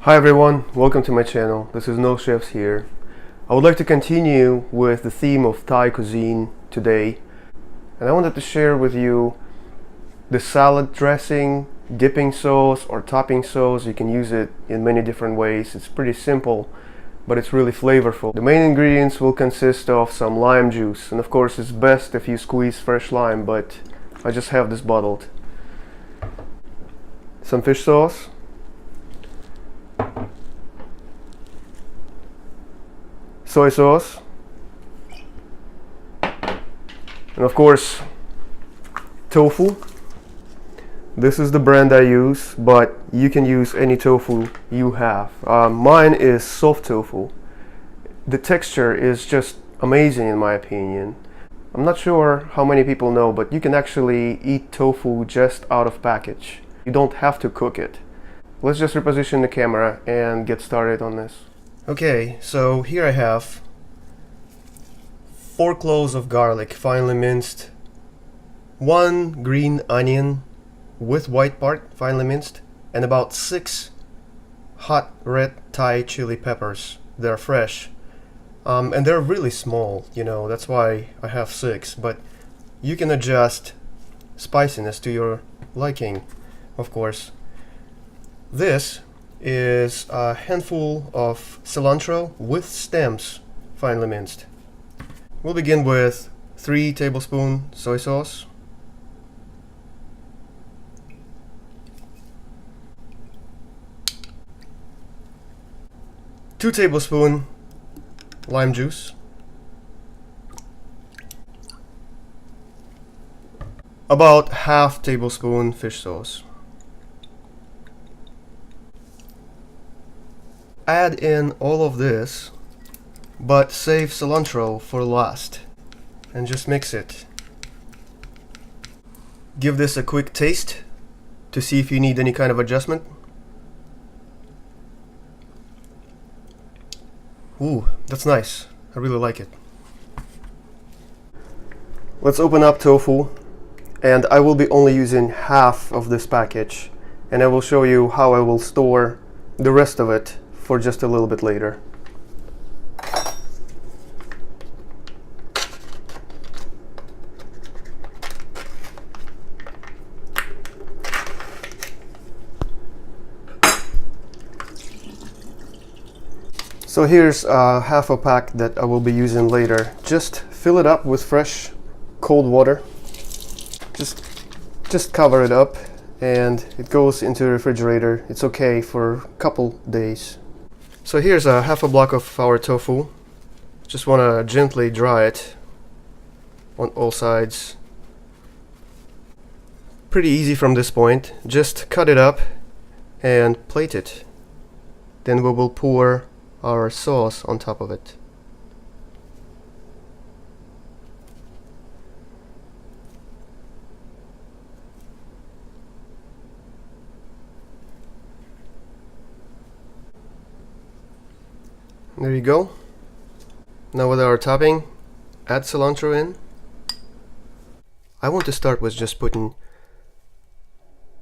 Hi everyone, welcome to my channel. This is No Chefs here. I would like to continue with the theme of Thai cuisine today, and I wanted to share with you the salad dressing, dipping sauce or topping sauce. You can use it in many different ways. It's pretty simple, but it's really flavorful. The main ingredients will consist of some lime juice, and of course it's best if you squeeze fresh lime, but I just have this bottled. Some fish sauce, soy sauce, and of course tofu. This is the brand I use, but you can use any tofu you have. Mine is soft tofu. The texture is just amazing in my opinion. I'm not sure how many people know, but you can actually eat tofu just out of package. You don't have to cook it. Let's just reposition the camera and get started on this. Okay, so here I have 4 cloves of garlic finely minced, 1 green onion with white part finely minced, and about 6 hot red Thai chili peppers. They're fresh, and they're really small, that's why I have 6, but you can adjust spiciness to your liking, of course. This is a handful of cilantro with stems finely minced. We'll begin with 3 tablespoons soy sauce, 2 tablespoons lime juice, about half tablespoon fish sauce. Add in all of this, but save cilantro for last, and just mix it. Give this a quick taste to see if you need any kind of adjustment. Ooh, that's nice. I really like it. Let's open up tofu, and I will be only using half of this package, and I will show you how I will store the rest of it for just a little bit later. So here's half a pack that I will be using later. Just fill it up with fresh cold water. Just cover it up, and it goes into the refrigerator. It's okay for a couple days. So here's a half a block of our tofu. Just want to gently dry it on all sides. Pretty easy from this point. Just cut it up and plate it. Then we will pour our sauce on top of it. There you go. Now with our topping, add cilantro in. I want to start with just putting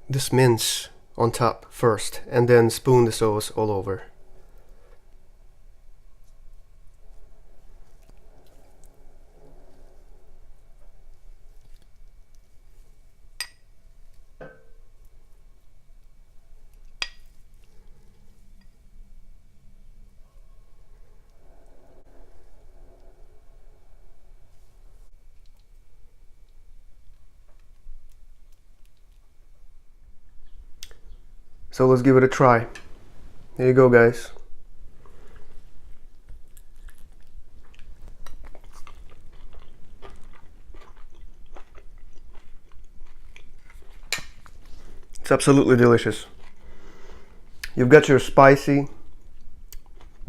this mince on top first, and then spoon the sauce all over. So let's give it a try. There you go, guys. It's absolutely delicious. You've got your spicy,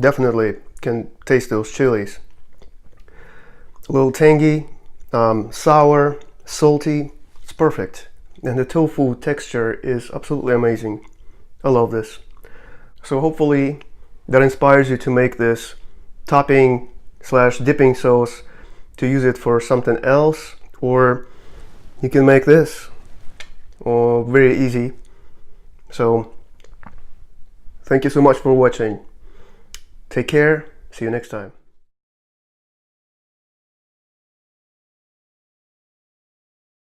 definitely can taste those chilies. A little tangy, sour, salty, it's perfect. And the tofu texture is absolutely amazing. I love this. So hopefully that inspires you to make this topping slash dipping sauce, to use it for something else, or you can make this very easy. So Thank you so much for watching. Take care. See you next time.